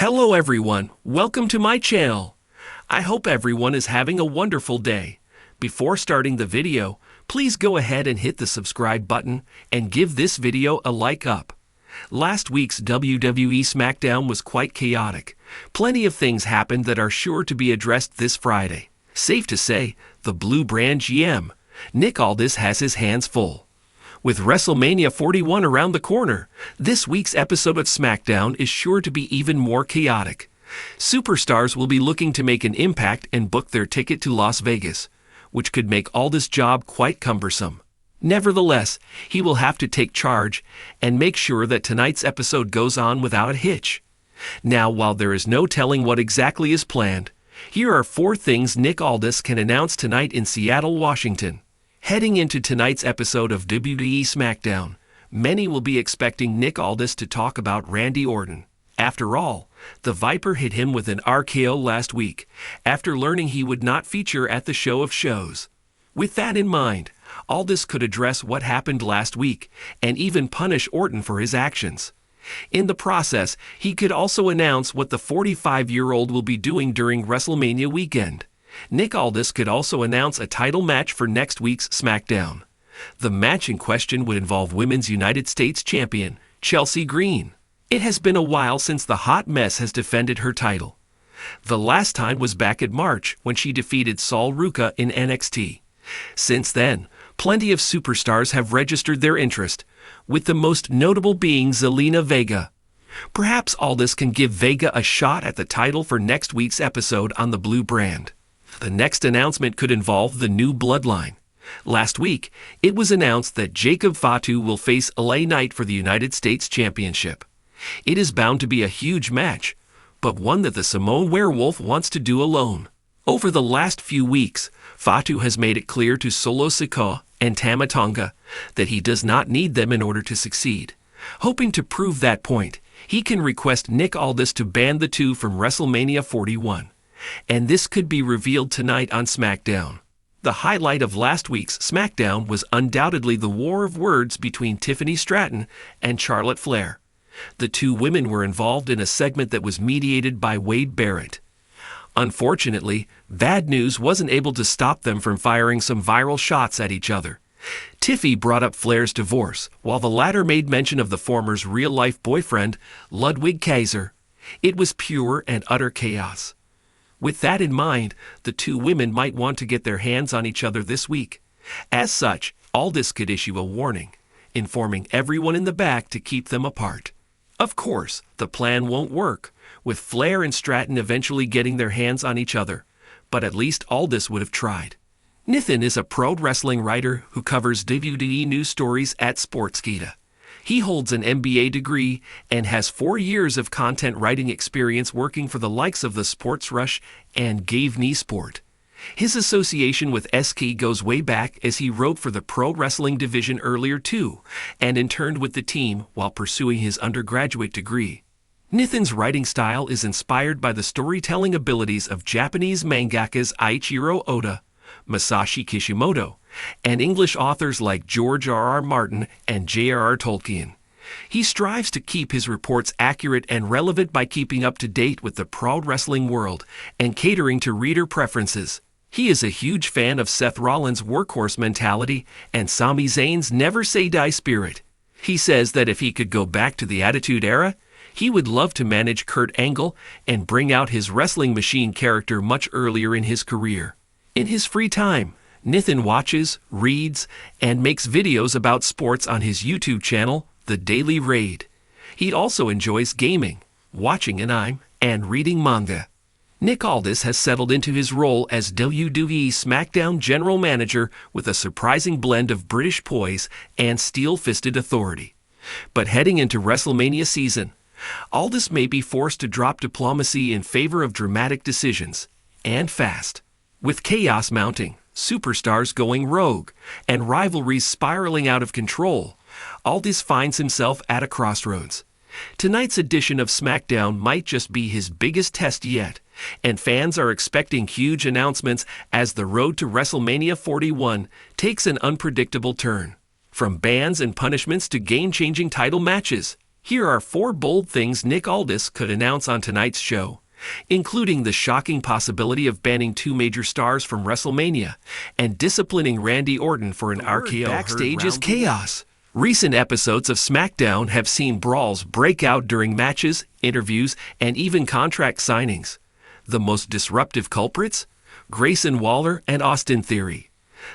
Hello everyone, welcome to my channel. I hope everyone is having a wonderful day. Before starting the video, please go ahead and hit the subscribe button and give this video a like up. Last week's WWE SmackDown was quite chaotic. Plenty of things happened that are sure to be addressed this Friday. Safe to say, the Blue Brand GM, Nick Aldis, has his hands full. With WrestleMania 41 around the corner, this week's episode of SmackDown is sure to be even more chaotic. Superstars will be looking to make an impact and book their ticket to Las Vegas, which could make Aldis' job quite cumbersome. Nevertheless, he will have to take charge and make sure that tonight's episode goes on without a hitch. Now, while there is no telling what exactly is planned, here are 4 things Nick Aldis can announce tonight in Seattle, Washington. Heading into tonight's episode of WWE SmackDown, many will be expecting Nick Aldis to talk about Randy Orton. After all, the Viper hit him with an RKO last week, after learning he would not feature at the show of shows. With that in mind, Aldis could address what happened last week, and even punish Orton for his actions. In the process, he could also announce what the 45-year-old will be doing during WrestleMania weekend. Nick Aldis could also announce a title match for next week's SmackDown. The match in question would involve Women's United States Champion, Chelsea Green. It has been a while since the Hot Mess has defended her title. The last time was back in March when she defeated Sol Ruca in NXT. Since then, plenty of superstars have registered their interest, with the most notable being Zelina Vega. Perhaps Aldis can give Vega a shot at the title for next week's episode on the Blue Brand. The next announcement could involve the new bloodline. Last week, it was announced that Jacob Fatu will face LA Knight for the United States Championship. It is bound to be a huge match, but one that the Samoan Werewolf wants to do alone. Over the last few weeks, Fatu has made it clear to Solo Sikoa and Tama Tonga that he does not need them in order to succeed. Hoping to prove that point, he can request Nick Aldis to ban the two from WrestleMania 41. And this could be revealed tonight on SmackDown. The highlight of last week's SmackDown was undoubtedly the war of words between Tiffany Stratton and Charlotte Flair. The two women were involved in a segment that was mediated by Wade Barrett. Unfortunately, bad news wasn't able to stop them from firing some viral shots at each other. Tiffy brought up Flair's divorce, while the latter made mention of the former's real-life boyfriend, Ludwig Kaiser. It was pure and utter chaos. With that in mind, the two women might want to get their hands on each other this week. As such, Aldis could issue a warning, informing everyone in the back to keep them apart. Of course, the plan won't work, with Flair and Stratton eventually getting their hands on each other, but at least Aldis would have tried. Nithin is a pro wrestling writer who covers WWE news stories at Sportskeeda. He holds an MBA degree and has 4 years of content writing experience working for the likes of the Sports Rush and Gave Knee Sport. His association with SK goes way back, as he wrote for the pro wrestling division earlier too, and interned with the team while pursuing his undergraduate degree. Nithin's writing style is inspired by the storytelling abilities of Japanese mangakas Eiichiro Oda, Masashi Kishimoto, and English authors like George R.R. Martin and J.R.R. Tolkien. He strives to keep his reports accurate and relevant by keeping up to date with the pro wrestling world and catering to reader preferences. He is a huge fan of Seth Rollins' workhorse mentality and Sami Zayn's never say die spirit. He says that if he could go back to the Attitude Era, he would love to manage Kurt Angle and bring out his wrestling machine character much earlier in his career. In his free time, Nithin watches, reads, and makes videos about sports on his YouTube channel, The Daily Raid. He also enjoys gaming, watching anime, and reading manga. Nick Aldis has settled into his role as WWE SmackDown General Manager with a surprising blend of British poise and steel-fisted authority. But heading into WrestleMania season, Aldis may be forced to drop diplomacy in favor of dramatic decisions, and fast. With chaos mounting, superstars going rogue, and rivalries spiraling out of control, Aldis finds himself at a crossroads. Tonight's edition of SmackDown might just be his biggest test yet, and fans are expecting huge announcements as the road to WrestleMania 41 takes an unpredictable turn. From bans and punishments to game-changing title matches, Here are 4 bold things Nick Aldis could announce on tonight's show, including the shocking possibility of banning 2 major stars from WrestleMania and disciplining Randy Orton for an RKO. Backstage is chaos. Recent episodes of SmackDown have seen brawls break out during matches, interviews, and even contract signings. The most disruptive culprits? Grayson Waller and Austin Theory.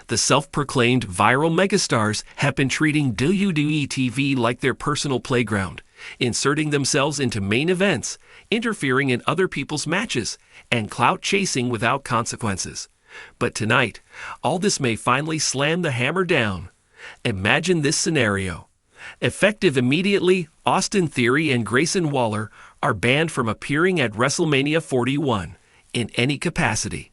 The self-proclaimed viral megastars have been treating WWE TV like their personal playground, inserting themselves into main events, interfering in other people's matches, and clout-chasing without consequences. But tonight, Aldis may finally slam the hammer down. Imagine this scenario. Effective immediately, Austin Theory and Grayson Waller are banned from appearing at WrestleMania 41 in any capacity.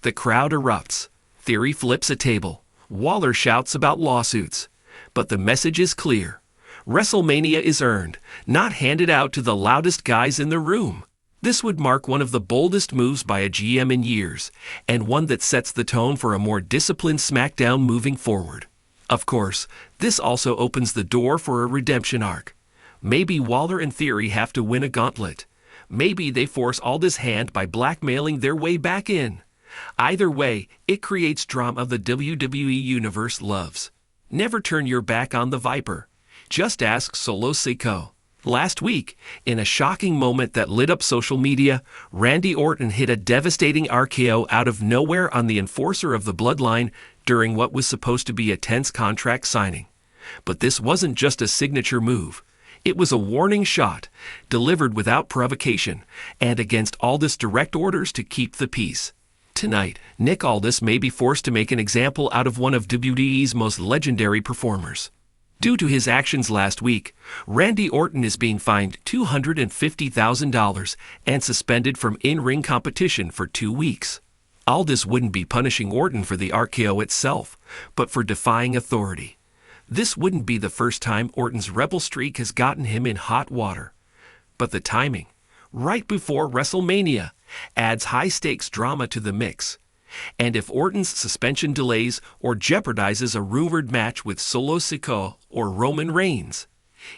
The crowd erupts. Theory flips a table. Waller shouts about lawsuits. But the message is clear. WrestleMania is earned, not handed out to the loudest guys in the room. This would mark one of the boldest moves by a GM in years, and one that sets the tone for a more disciplined SmackDown moving forward. Of course, this also opens the door for a redemption arc. Maybe Waller and Theory have to win a gauntlet. Maybe they force Aldis' hand by blackmailing their way back in. Either way, it creates drama the WWE Universe loves. Never turn your back on the Viper. Just ask Solo Sikoa. Last week, in a shocking moment that lit up social media, Randy Orton hit a devastating RKO out of nowhere on the enforcer of the Bloodline during what was supposed to be a tense contract signing. But this wasn't just a signature move. It was a warning shot, delivered without provocation, and against Aldis' direct orders to keep the peace. Tonight, Nick Aldis may be forced to make an example out of one of WWE's most legendary performers. Due to his actions last week, Randy Orton is being fined $250,000 and suspended from in-ring competition for 2 weeks. Aldis wouldn't be punishing Orton for the RKO itself, but for defying authority. This wouldn't be the first time Orton's rebel streak has gotten him in hot water. But the timing, right before WrestleMania, adds high-stakes drama to the mix. And if Orton's suspension delays or jeopardizes a rumored match with Solo Sikoa or Roman Reigns,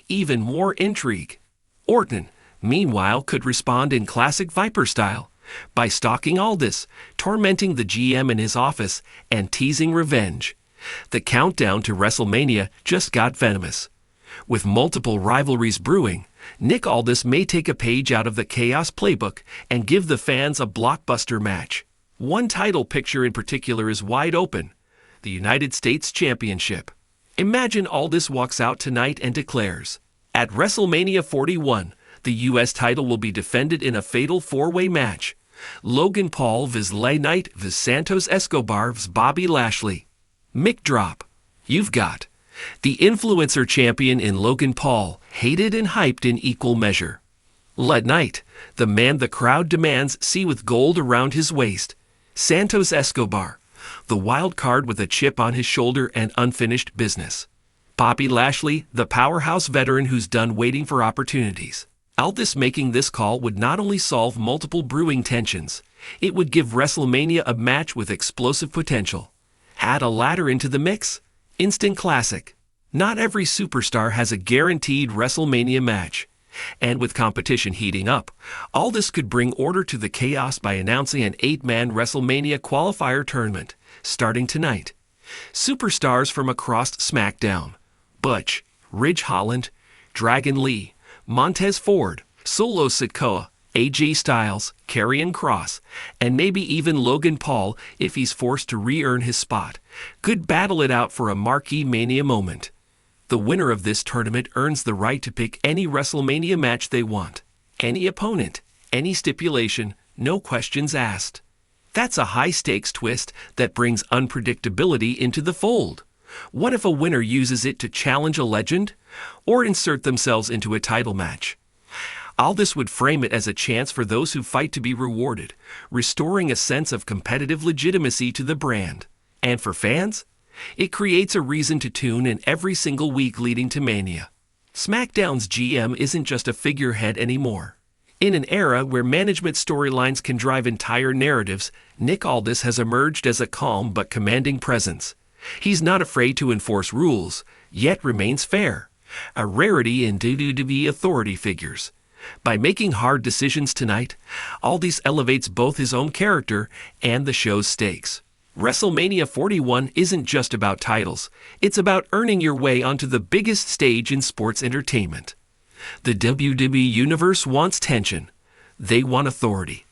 even more intrigue. Orton, meanwhile, could respond in classic Viper style by stalking Aldis, tormenting the GM in his office, and teasing revenge. The countdown to WrestleMania just got venomous. With multiple rivalries brewing, Nick Aldis may take a page out of the Chaos playbook and give the fans a blockbuster match. One title picture in particular is wide open: the United States Championship. Imagine Aldis walks out tonight and declares, at WrestleMania 41, the U.S. title will be defended in a fatal 4-way match. Logan Paul vs. LA Knight vs. Santos Escobar vs. Bobby Lashley. Mic drop. You've got the influencer champion in Logan Paul, hated and hyped in equal measure. LA Knight, the man the crowd demands see with gold around his waist. Santos Escobar, the wild card with a chip on his shoulder and unfinished business. Bobby Lashley, the powerhouse veteran who's done waiting for opportunities. Aldis making this call would not only solve multiple brewing tensions, it would give WrestleMania a match with explosive potential. Add a ladder into the mix? Instant classic. Not every superstar has a guaranteed WrestleMania match. And with competition heating up, Aldis could bring order to the chaos by announcing an 8-man WrestleMania qualifier tournament, starting tonight. Superstars from across SmackDown: Butch, Ridge Holland, Dragon Lee, Montez Ford, Solo Sikoa, AJ Styles, Karrion Kross, and maybe even Logan Paul if he's forced to re-earn his spot, could battle it out for a marquee Mania moment. The winner of this tournament earns the right to pick any WrestleMania match they want. Any opponent, any stipulation, no questions asked. That's a high-stakes twist that brings unpredictability into the fold. What if a winner uses it to challenge a legend or insert themselves into a title match? Aldis would frame it as a chance for those who fight to be rewarded, restoring a sense of competitive legitimacy to the brand. And for fans, it creates a reason to tune in every single week leading to Mania. SmackDown's GM isn't just a figurehead anymore. In an era where management storylines can drive entire narratives, Nick Aldis has emerged as a calm but commanding presence. He's not afraid to enforce rules, yet remains fair, a rarity in WWE authority figures. By making hard decisions tonight, Aldis elevates both his own character and the show's stakes. WrestleMania 41 isn't just about titles, it's about earning your way onto the biggest stage in sports entertainment. The WWE Universe wants tension, they want authority,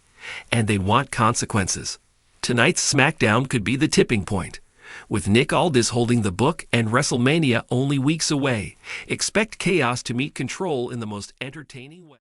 and they want consequences. Tonight's SmackDown could be the tipping point. With Nick Aldis holding the book and WrestleMania only weeks away, expect chaos to meet control in the most entertaining way.